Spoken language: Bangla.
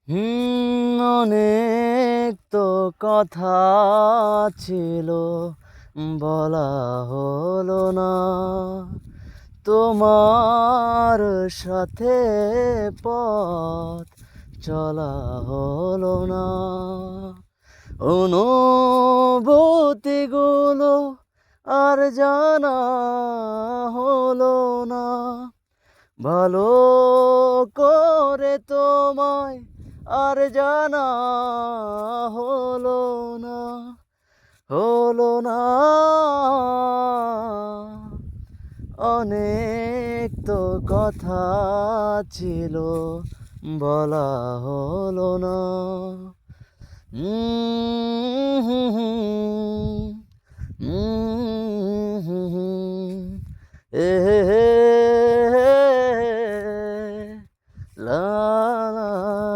অনেক তো কথা ছিল, বলা হলো না। তোমার সাথে পথ চলা হলো না। অনুভূতিগুলো আর জানা হলো না। ভালো করে তোমায় আর জানা হলো না, হলো না। অনেক তো কথা ছিল, বলা হলো না। হুম হুম হুম এ লা লা